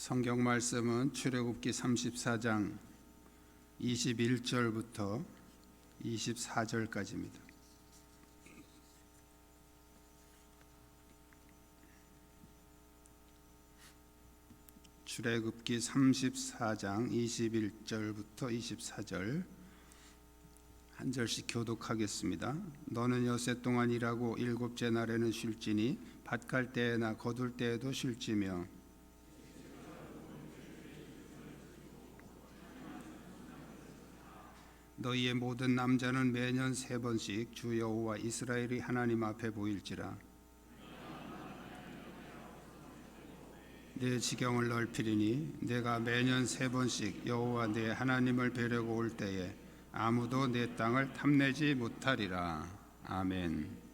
성경 말씀은 출애굽기 34장 21절부터 24절까지입니다. 출애굽기 34장 21절부터 24절 한 절씩 교독하겠습니다. 너는 엿새 동안 일하고 일곱째 날에는 쉴지니 밭 갈 때나 거둘 때에도 쉴지며 너희의 모든 남자는 매년 3번씩 주 여호와 이스라엘의 하나님 앞에 보일지라. 내 지경을 넓히리니 내가 매년 3번씩 여호와 내 하나님을 뵈려고 올 때에 아무도 내 땅을 탐내지 못하리라. 아멘.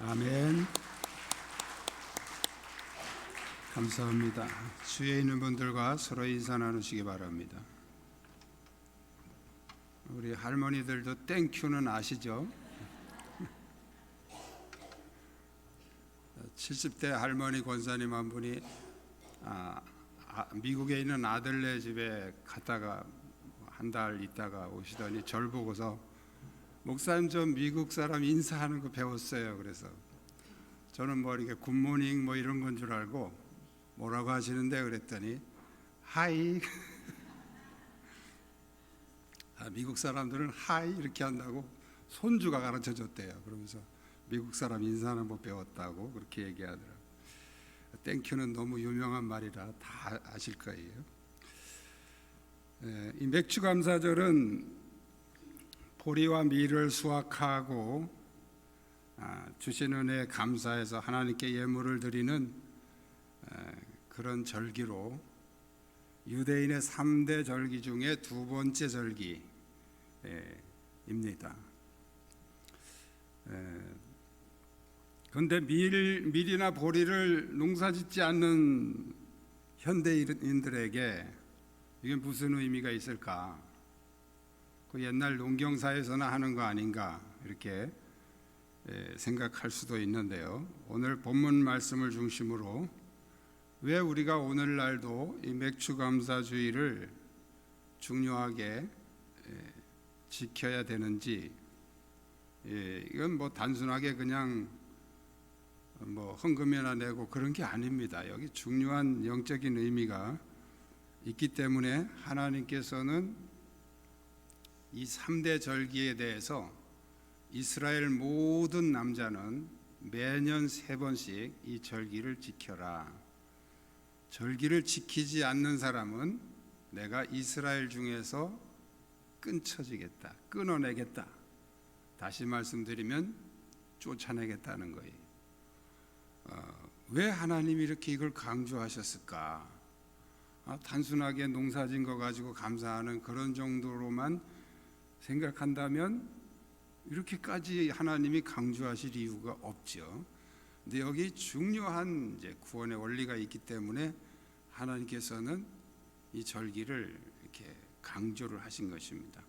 아멘. 감사합니다. 주위에 있는 분들과 서로 인사 나누시기 바랍니다. 우리 할머니들도 땡큐는 아시죠? 70대 할머니 권사님 한 분이 미국에 있는 아들네 집에 갔다가 한 달 있다가 오시더니 절 보고서 목사님 좀 미국 사람 인사하는 거 배웠어요. 그래서 저는 뭐 이렇게 굿모닝 뭐 이런 건 줄 알고 뭐라고 하시는데 그랬더니 하이. 미국 사람들은 하이 이렇게 한다고 손주가 가르쳐 줬대요. 그러면서 미국 사람 인사하는 법 배웠다고 그렇게 얘기하더라고요. 땡큐는 너무 유명한 말이라 다 아실 거예요. 이 맥추감사절은 보리와 밀을 수확하고 주신 은혜에 감사해서 하나님께 예물을 드리는 그런 절기로 유대인의 3대 절기 중에 두 번째 절기입니다. 그런데 밀이나 보리를 농사짓지 않는 현대인들에게 이게 무슨 의미가 있을까? 그 옛날 농경사에서나 하는 거 아닌가 이렇게 생각할 수도 있는데요. 오늘 본문 말씀을 중심으로 왜 우리가 오늘날도 이 맥추감사주의를 중요하게 지켜야 되는지, 이건 뭐 단순하게 그냥 뭐 헌금이나 내고 그런 게 아닙니다. 여기 중요한 영적인 의미가 있기 때문에 하나님께서는 이 3대 절기에 대해서 이스라엘 모든 남자는 매년 3번씩 이 절기를 지켜라. 절기를 지키지 않는 사람은 내가 이스라엘 중에서 끊어지겠다, 끊어내겠다. 다시 말씀드리면 쫓아내겠다는 거예요. 왜 하나님이 이렇게 이걸 강조하셨을까? 단순하게 농사진 거 가지고 감사하는 그런 정도로만 생각한다면 이렇게까지 하나님이 강조하실 이유가 없죠. 근데 여기 중요한 이제 구원의 원리가 있기 때문에 하나님께서는 이 절기를 이렇게 강조를 하신 것입니다.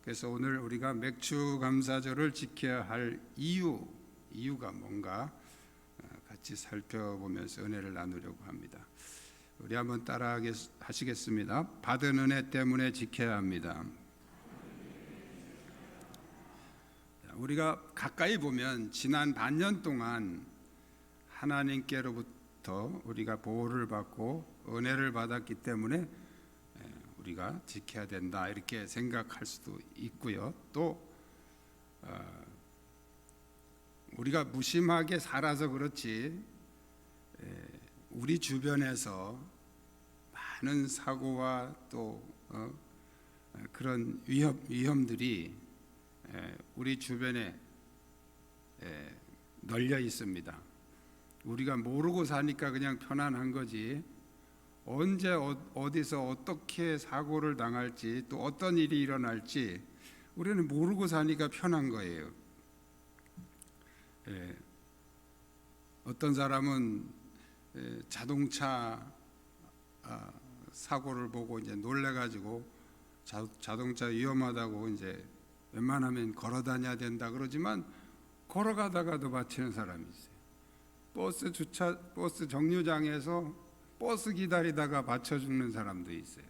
그래서 오늘 우리가 맥추감사절을 지켜야 할 이유가 뭔가 같이 살펴보면서 은혜를 나누려고 합니다. 우리 한번 따라 하시겠습니다. 받은 은혜 때문에 지켜야 합니다. 우리가 가까이 보면 지난 반년 동안 하나님께로부터 우리가 보호를 받고 은혜를 받았기 때문에 우리가 지켜야 된다 이렇게 생각할 수도 있고요. 또 우리가 무심하게 살아서 그렇지 우리 주변에서 많은 사고와 또 그런 위험들이 우리 주변에 널려 있습니다. 우리가 모르고 사니까 그냥 편안한 거지, 언제 어디서 어떻게 사고를 당할지 또 어떤 일이 일어날지 우리는 모르고 사니까 편한 거예요. 어떤 사람은 자동차 사고를 보고 이제 놀래가지고 자동차 위험하다고 이제 웬만하면 걸어 다녀야 된다 그러지만 걸어가다가도 맞히는 사람이 있어요. 버스 정류장에서 버스 기다리다가 맞춰 죽는 사람도 있어요.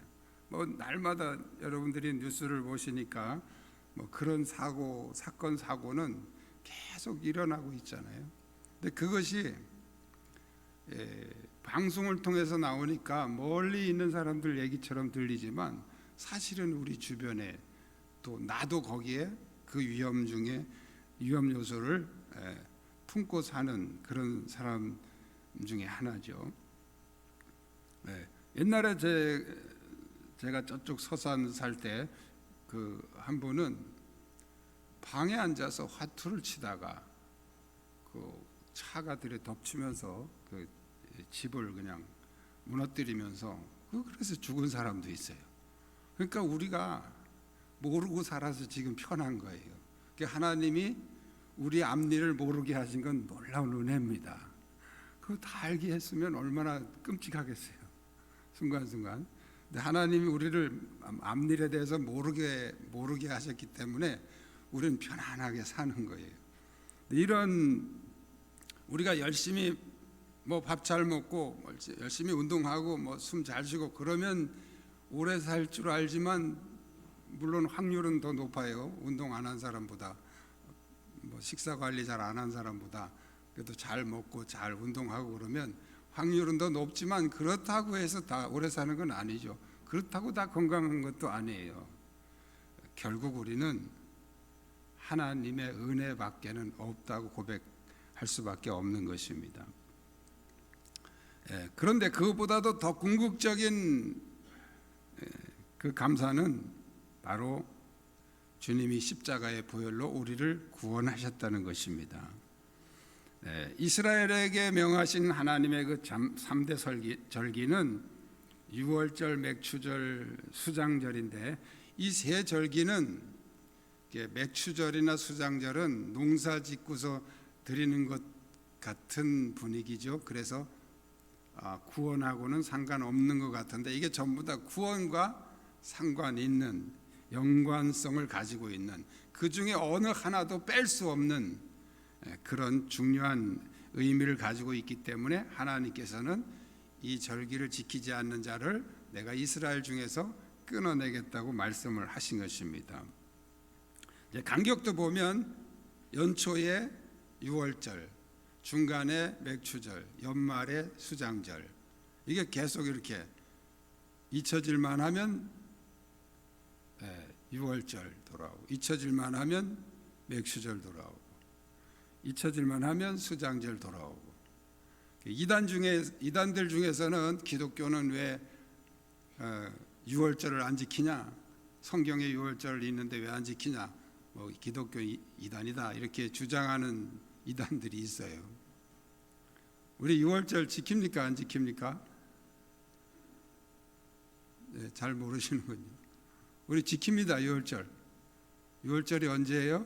뭐 날마다 여러분들이 뉴스를 보시니까 뭐 그런 사고는 계속 일어나고 있잖아요. 근데 그것이 방송을 통해서 나오니까 멀리 있는 사람들 얘기처럼 들리지만 사실은 우리 주변에 또 나도 거기에 그 위험 요소를 품고 사는 그런 사람 중에 하나죠. 옛날에 제가 저쪽 서산 살 때 그 한 분은 방에 앉아서 화투를 치다가 그 차가 들에 덮치면서 그 집을 그냥 무너뜨리면서 그래서 죽은 사람도 있어요. 그러니까 우리가 모르고 살아서 지금 편한 거예요. 하나님이 우리 앞일을 모르게 하신 건 놀라운 은혜입니다. 그거 다 알게 했으면 얼마나 끔찍하겠어요. 순간순간. 근데 하나님이 우리를 앞일에 대해서 모르게 하셨기 때문에 우리는 편안하게 사는 거예요. 이런 우리가 열심히 뭐 밥 잘 먹고 열심히 운동하고 뭐 숨 잘 쉬고 그러면 오래 살 줄 알지만 물론 확률은 더 높아요. 운동 안 한 사람보다, 뭐 식사 관리 잘 안 한 사람보다. 그래도 잘 먹고 잘 운동하고 그러면 확률은 더 높지만 그렇다고 해서 다 오래 사는 건 아니죠. 그렇다고 다 건강한 것도 아니에요. 결국 우리는 하나님의 은혜밖에는 없다고 고백할 수밖에 없는 것입니다. 그런데 그것보다도 더 궁극적인 그 감사는 바로 주님이 십자가의 보혈로 우리를 구원하셨다는 것입니다. 이스라엘에게 명하신 하나님의 그 3대 절기는 유월절, 맥추절, 수장절인데 이 세 절기는 맥추절이나 수장절은 농사 짓고서 드리는 것 같은 분위기죠. 그래서 구원하고는 상관없는 것 같은데 이게 전부 다 구원과 상관 있는 연관성을 가지고 있는, 그 중에 어느 하나도 뺄 수 없는 그런 중요한 의미를 가지고 있기 때문에 하나님께서는 이 절기를 지키지 않는 자를 내가 이스라엘 중에서 끊어내겠다고 말씀을 하신 것입니다. 간격도 보면 연초에 유월절, 중간에 맥추절, 연말에 수장절, 이게 계속 이렇게 잊혀질만 하면 유월절 돌아오고, 잊혀질만 하면 맥추절 돌아오고, 잊혀질만 하면 수장절 돌아오고. 이단들 중에서는 기독교는 왜 유월절을 안 지키냐, 성경에 유월절 있는데 왜 안 지키냐, 기독교 이단이다 이렇게 주장하는 이단들이 있어요. 우리 유월절 지킵니까 안 지킵니까? 잘 모르시는군요. 우리 지킵니다. 유월절이 언제예요?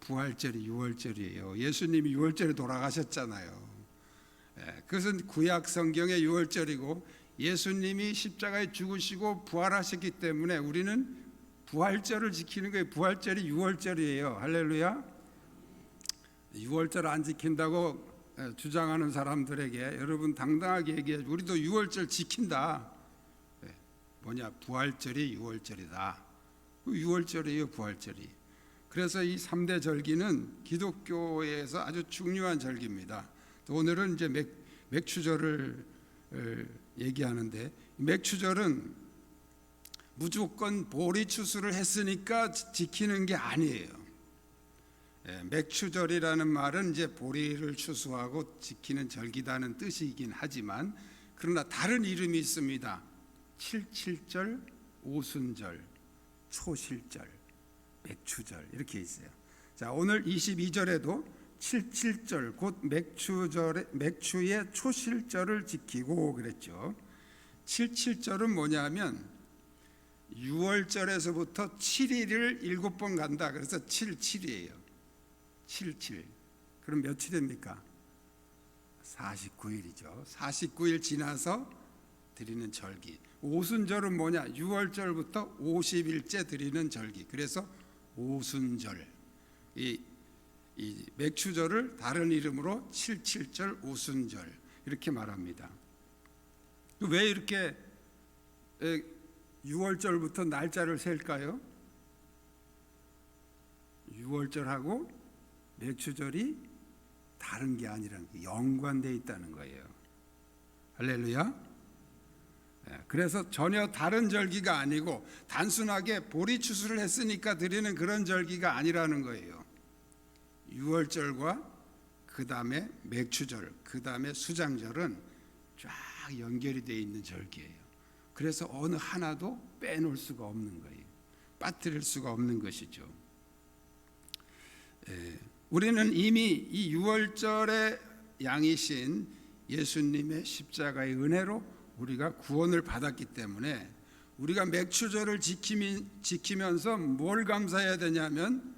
부활절이 유월절이에요. 예수님이 유월절에 돌아가셨잖아요. 그것은 구약 성경의 유월절이고 예수님이 십자가에 죽으시고 부활하셨기 때문에 우리는 부활절을 지키는 거예요. 부활절이 유월절이에요. 할렐루야. 유월절 안 지킨다고 주장하는 사람들에게 여러분 당당하게 얘기해, 우리도 유월절 지킨다. 뭐냐, 부활절이 유월절이다. 유월절이에요, 부활절이. 그래서 이 3대 절기는 기독교에서 아주 중요한 절기입니다. 오늘은 이제 맥추절을 얘기하는데, 맥추절은 무조건 보리추수를 했으니까 지키는 게 아니에요. 맥추절이라는 말은 이제 보리를 추수하고 지키는 절기다는 뜻이긴 하지만, 그러나 다른 이름이 있습니다. 칠칠절, 오순절, 초실절, 맥추절 이렇게 있어요. 자, 오늘 22절에도 칠칠절 곧 맥추의 초실절을 지키고 그랬죠. 칠칠절은 뭐냐면 6월절에서부터 7일을 7번 간다. 그래서 77이에요. 77. 그럼 며칠입니까? 49일이죠. 49일 지나서 드리는 절기. 오순절은 뭐냐? 6월절부터 50일째 드리는 절기. 그래서 오순절. 이 맥추절을 다른 이름으로 칠칠절, 오순절 이렇게 말합니다. 왜 이렇게 6월절부터 날짜를 셀까요? 6월절하고 맥추절이 다른 게 아니라는 게 연관되어 있다는 거예요. 할렐루야. 그래서 전혀 다른 절기가 아니고 단순하게 보리추수를 했으니까 드리는 그런 절기가 아니라는 거예요. 6월절과 그 다음에 맥추절, 그 다음에 수장절은 쫙 연결이 되어 있는 절기예요. 그래서 어느 하나도 빼놓을 수가 없는 거예요. 빠뜨릴 수가 없는 것이죠. 우리는 이미 이 6월절의 양이신 예수님의 십자가의 은혜로 우리가 구원을 받았기 때문에 우리가 맥추절을 지키면서 뭘 감사해야 되냐면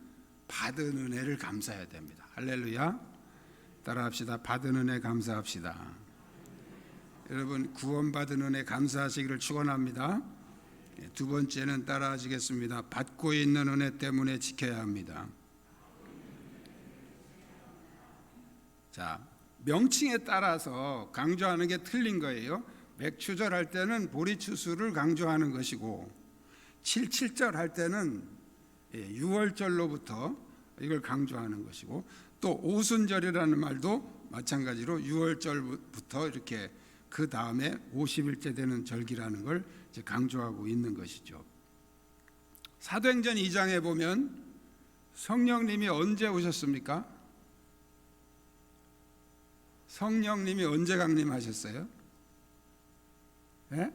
받은 은혜를 감사해야 됩니다. 할렐루야. 따라합시다. 받은 은혜 감사합시다. 여러분, 구원받은 은혜 감사하시기를 축원합니다. 두 번째는 따라하시겠습니다. 받고 있는 은혜 때문에 지켜야 합니다. 자, 명칭에 따라서 강조하는 게 틀린 거예요. 맥추절 할 때는 보리추수를 강조하는 것이고, 칠칠절 할 때는 6월절로부터 이걸 강조하는 것이고, 또 오순절이라는 말도 마찬가지로 6월절부터 이렇게 그 다음에 50일째 되는 절기라는 걸 이제 강조하고 있는 것이죠. 사도행전 2장에 보면 성령님이 언제 오셨습니까? 성령님이 언제 강림하셨어요? 예?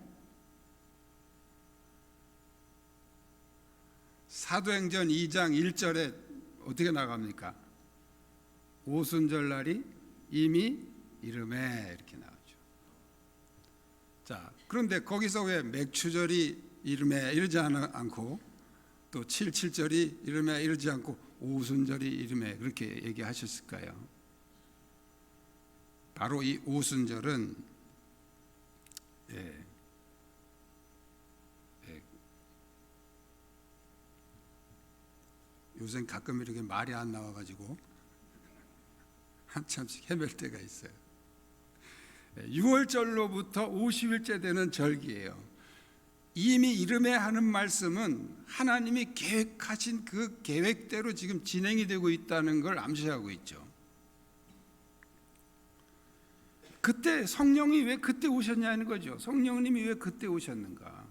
사도행전 2장 1절에 어떻게 나갑니까? 오순절 날이 이미 이르매 이렇게 나오죠. 자, 그런데 거기서 왜 맥추절이 이르매 이르지 않고 또 7.7절이 이르매 이르지 않고 오순절이 이르매 그렇게 얘기하셨을까요? 바로 이 오순절은 요새 가끔 이렇게 말이 안 나와가지고 한참씩 헤맬 때가 있어요. 6월절로부터 50일째 되는 절기예요. 이미 이르매 하는 말씀은 하나님이 계획하신 그 계획대로 지금 진행이 되고 있다는 걸 암시하고 있죠. 그때 성령이 왜 그때 오셨냐는 거죠. 성령님이 왜 그때 오셨는가?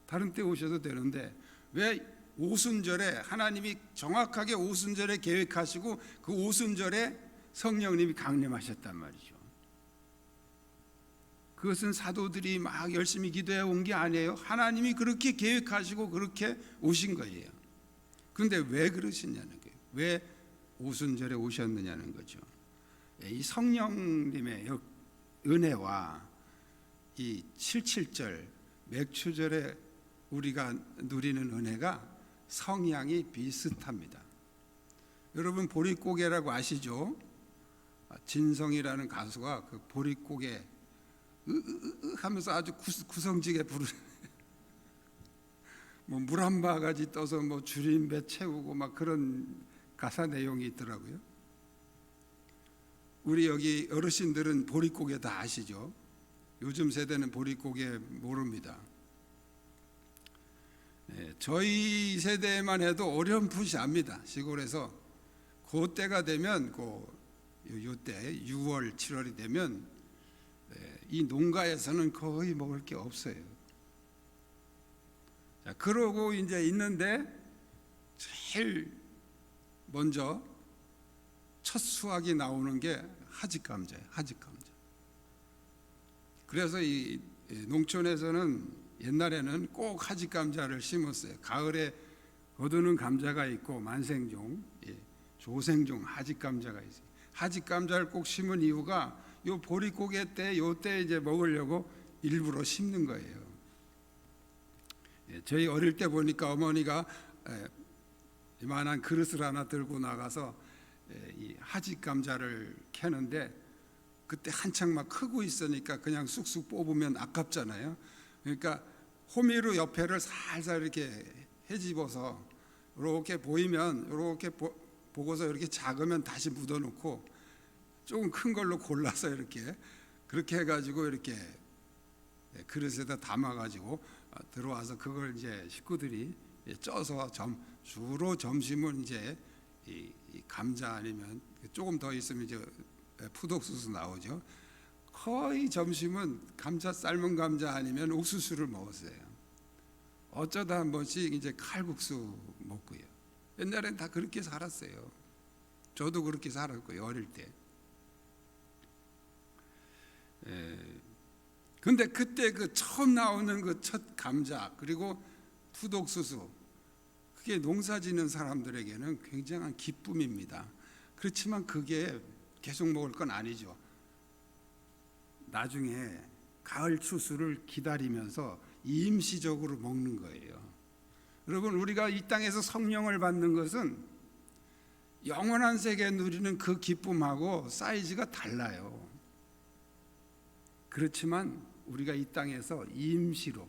다른 때 오셔도 되는데 왜 오순절에 하나님이 정확하게 오순절에 계획하시고 그 오순절에 성령님이 강림하셨단 말이죠. 그것은 사도들이 막 열심히 기도해 온 게 아니에요. 하나님이 그렇게 계획하시고 그렇게 오신 거예요. 그런데 왜 그러시냐는 거예요. 왜 오순절에 오셨느냐는 거죠. 이 성령님의 은혜와 이 7.7절 맥추절에 우리가 누리는 은혜가 성향이 비슷합니다. 여러분 보릿고개라고 아시죠? 진성이라는 가수가 그 보릿고개 하면서 아주 구성지게 부르는 뭐 물 한 바가지 떠서 뭐 줄임배 채우고 막 그런 가사 내용이 있더라고요. 우리 여기 어르신들은 보릿고개 다 아시죠? 요즘 세대는 보릿고개 모릅니다. 저희 세대만 해도 어렴풋이 압니다. 시골에서 그때가 되면 요때 6월 7월이 되면 이 농가에서는 거의 먹을 게 없어요. 자, 그러고 이제 있는데 제일 먼저 첫 수확이 나오는 게 하짓감자예요. 하짓감자. 그래서 이 농촌에서는 옛날에는 꼭 하짓감자를 심었어요. 가을에 거두는 감자가 있고 만생종, 조생종, 하짓감자가 있어요. 하짓감자를 꼭 심은 이유가 요 보릿고개 때 요때 이제 먹으려고 일부러 심는 거예요. 저희 어릴 때 보니까 어머니가 이만한 그릇을 하나 들고 나가서 이 하짓감자를 캐는데 그때 한창 막 크고 있으니까 그냥 쑥쑥 뽑으면 아깝잖아요. 그러니까 호미로 옆에를 살살 이렇게 헤집어서 이렇게 보이면 이렇게 보고서 이렇게 작으면 다시 묻어놓고 조금 큰 걸로 골라서 이렇게 그렇게 해가지고 이렇게 그릇에다 담아가지고 들어와서 그걸 이제 식구들이 쪄서 주로 점심은 이제 이 감자 아니면 조금 더 있으면 이제 푸독수수 나오죠. 거의 점심은 감자 삶은 감자 아니면 옥수수를 먹었어요. 어쩌다 한 번씩 이제 칼국수 먹고요. 옛날엔 다 그렇게 살았어요. 저도 그렇게 살았고요. 어릴 때. 근데 그때 그 처음 나오는 그 첫 감자 그리고 푸독수수 그게 농사 짓는 사람들에게는 굉장한 기쁨입니다. 그렇지만 그게 계속 먹을 건 아니죠. 나중에 가을 추수를 기다리면서 임시적으로 먹는 거예요. 여러분 우리가 이 땅에서 성령을 받는 것은 영원한 세계 누리는 그 기쁨하고 사이즈가 달라요. 그렇지만 우리가 이 땅에서 임시로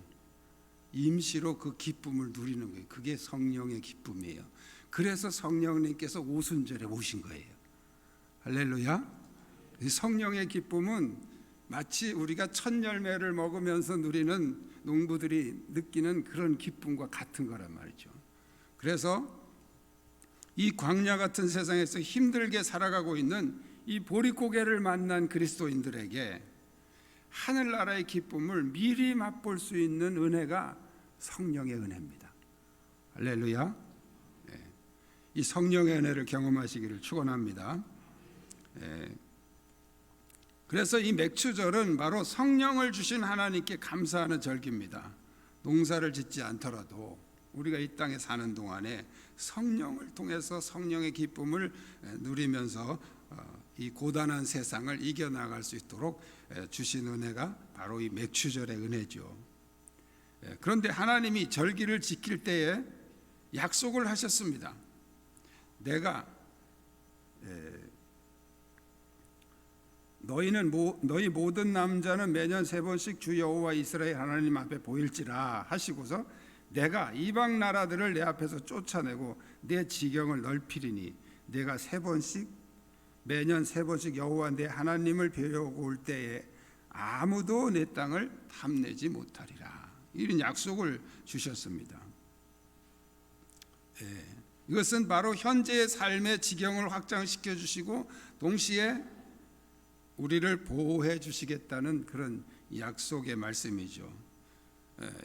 그 기쁨을 누리는 거예요. 그게 성령의 기쁨이에요. 그래서 성령님께서 오순절에 오신 거예요. 할렐루야. 성령의 기쁨은 마치 우리가 첫 열매를 먹으면서 누리는 농부들이 느끼는 그런 기쁨과 같은 거란 말이죠. 그래서 이 광야 같은 세상에서 힘들게 살아가고 있는 이 보릿고개를 만난 그리스도인들에게 하늘나라의 기쁨을 미리 맛볼 수 있는 은혜가 성령의 은혜입니다. 할렐루야. 이 성령의 은혜를 경험하시기를 축원합니다. 그래서 이 맥추절은 바로 성령을 주신 하나님께 감사하는 절기입니다. 농사를 짓지 않더라도 우리가 이 땅에 사는 동안에 성령을 통해서 성령의 기쁨을 누리면서 이 고단한 세상을 이겨나갈 수 있도록 주신 은혜가 바로 이 맥추절의 은혜죠. 그런데 하나님이 절기를 지킬 때에 약속을 하셨습니다. 내가 너희 모든 남자는 매년 3번씩 주 여호와 이스라엘 하나님 앞에 보일지라 하시고서 내가 이방 나라들을 내 앞에서 쫓아내고 내 지경을 넓히리니 내가 매년 3번씩 여호와 내 하나님을 뵈려고 올 때에 아무도 내 땅을 탐내지 못하리라. 이런 약속을 주셨습니다. 이것은 바로 현재의 삶의 지경을 확장시켜 주시고 동시에 우리를 보호해 주시겠다는 그런 약속의 말씀이죠.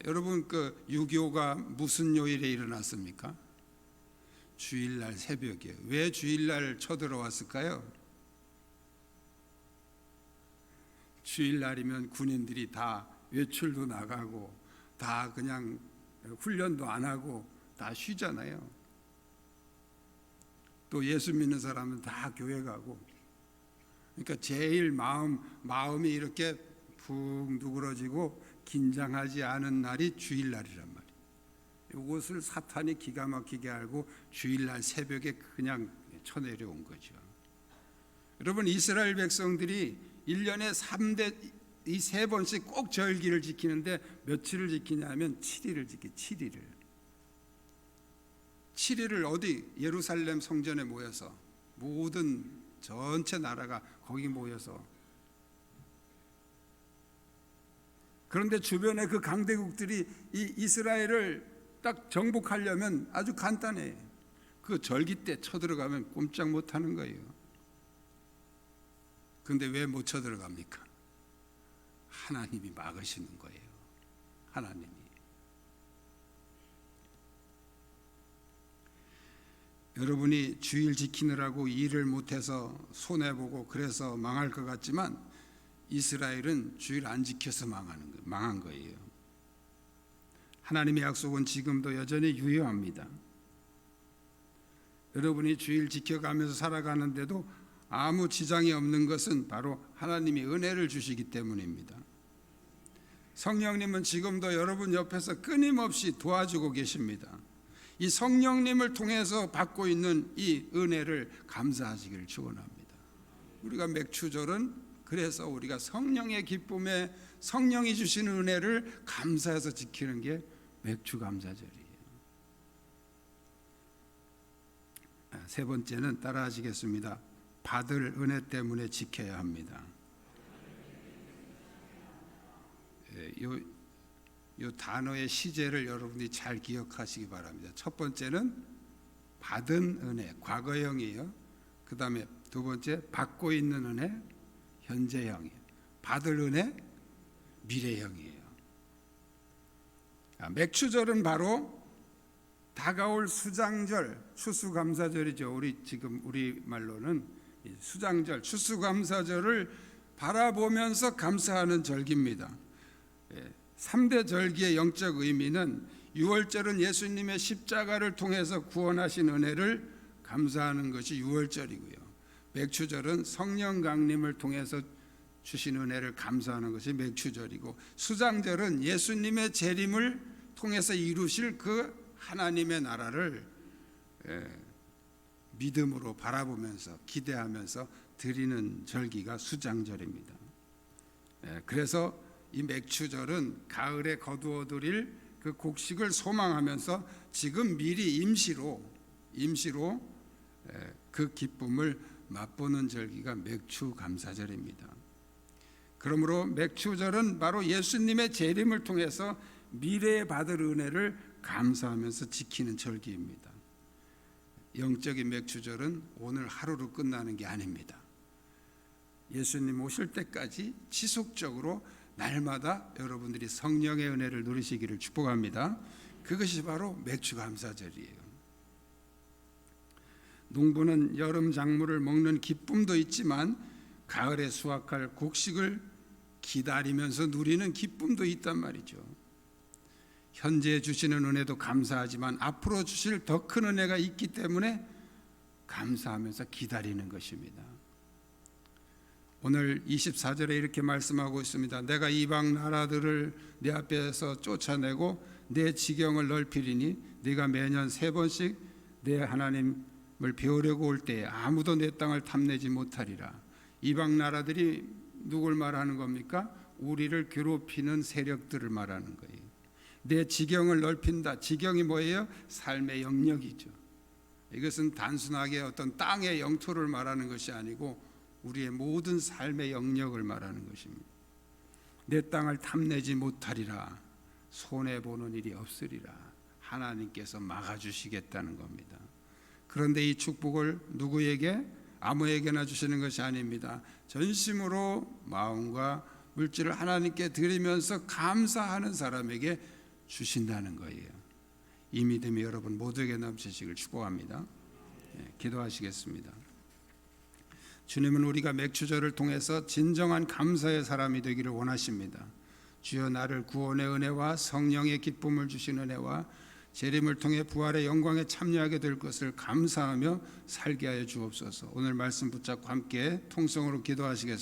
여러분, 그 6.25가 무슨 요일에 일어났습니까? 주일날 새벽에. 왜 주일날 쳐들어왔을까요? 주일날이면 군인들이 다 외출도 나가고 다 그냥 훈련도 안 하고 다 쉬잖아요. 또 예수 믿는 사람은 다 교회 가고, 그러니까 제일 마음이 이렇게 푹 누그러지고 긴장하지 않은 날이 주일날이란 말이에요. 이것을 사탄이 기가 막히게 알고 주일날 새벽에 그냥 쳐내려온 거죠. 여러분, 이스라엘 백성들이 1년에 3번씩 꼭 절기를 지키는데 며칠을 지키냐면 7일을 지키. 7일을 어디 예루살렘 성전에 모여서 모든 전체 나라가 거기 모여서, 그런데 주변에 그 강대국들이 이 이스라엘을 딱 정복하려면 아주 간단해. 그 절기 때 쳐들어가면 꼼짝 못하는 거예요. 그런데 왜 못 쳐들어갑니까? 하나님이 막으시는 거예요. 하나님이. 여러분이 주일 지키느라고 일을 못해서 손해보고 그래서 망할 것 같지만 이스라엘은 주일 안 지켜서 망한 거예요. 하나님의 약속은 지금도 여전히 유효합니다. 여러분이 주일 지켜가면서 살아가는데도 아무 지장이 없는 것은 바로 하나님이 은혜를 주시기 때문입니다. 성령님은 지금도 여러분 옆에서 끊임없이 도와주고 계십니다. 이 성령님을 통해서 받고 있는 이 은혜를 감사하시기를 축원합니다. 우리가 맥추절은 그래서 우리가 성령의 기쁨에 성령이 주시는 은혜를 감사해서 지키는 게 맥추감사절이에요. 세 번째는 따라하시겠습니다. 받을 은혜 때문에 지켜야 합니다. 이 단어의 시제를 여러분이 잘 기억하시기 바랍니다. 첫 번째는 받은 은혜, 과거형이에요. 그 다음에 두 번째 받고 있는 은혜, 현재형이에요. 받을 은혜, 미래형이에요. 맥추절은 바로 다가올 수장절, 추수감사절이죠. 우리 말로는 수장절, 추수감사절을 바라보면서 감사하는 절기입니다. 3대 절기의 영적 의미는 유월절은 예수님의 십자가를 통해서 구원하신 은혜를 감사하는 것이 유월절이고요. 맥추절은 성령 강림을 통해서 주신 은혜를 감사하는 것이 맥추절이고, 수장절은 예수님의 재림을 통해서 이루실 그 하나님의 나라를 믿음으로 바라보면서 기대하면서 드리는 절기가 수장절입니다. 그래서 이 맥추절은 가을에 거두어들일 그 곡식을 소망하면서 지금 미리 임시로 그 기쁨을 맛보는 절기가 맥추감사절입니다. 그러므로 맥추절은 바로 예수님의 재림을 통해서 미래에 받을 은혜를 감사하면서 지키는 절기입니다. 영적인 맥추절은 오늘 하루로 끝나는 게 아닙니다. 예수님 오실 때까지 지속적으로 날마다 여러분들이 성령의 은혜를 누리시기를 축복합니다. 그것이 바로 맥추감사절이에요. 농부는 여름 작물을 먹는 기쁨도 있지만 가을에 수확할 곡식을 기다리면서 누리는 기쁨도 있단 말이죠. 현재 주시는 은혜도 감사하지만 앞으로 주실 더 큰 은혜가 있기 때문에 감사하면서 기다리는 것입니다. 오늘 24절에 이렇게 말씀하고 있습니다. 내가 이방 나라들을 내 앞에서 쫓아내고 내 지경을 넓히리니 네가 매년 3번씩 내 하나님을 배우려고 올 때에 아무도 내 땅을 탐내지 못하리라. 이방 나라들이 누굴 말하는 겁니까? 우리를 괴롭히는 세력들을 말하는 거예요. 내 지경을 넓힌다. 지경이 뭐예요? 삶의 영역이죠. 이것은 단순하게 어떤 땅의 영토를 말하는 것이 아니고 우리의 모든 삶의 영역을 말하는 것입니다. 내 땅을 탐내지 못하리라. 손해보는 일이 없으리라. 하나님께서 막아주시겠다는 겁니다. 그런데 이 축복을 누구에게? 아무에게나 주시는 것이 아닙니다. 전심으로 마음과 물질을 하나님께 드리면서 감사하는 사람에게 주신다는 거예요. 이 믿음이 여러분 모두에게 넘치시길 축복합니다. 기도하시겠습니다. 주님은 우리가 맥주절을 통해서 진정한 감사의 사람이 되기를 원하십니다. 주여 나를 구원의 은혜와 성령의 기쁨을 주신 은혜와 재림을 통해 부활의 영광에 참여하게 될 것을 감사하며 살게 하여 주옵소서. 오늘 말씀 붙잡고 함께 통성으로 기도하시겠습니다.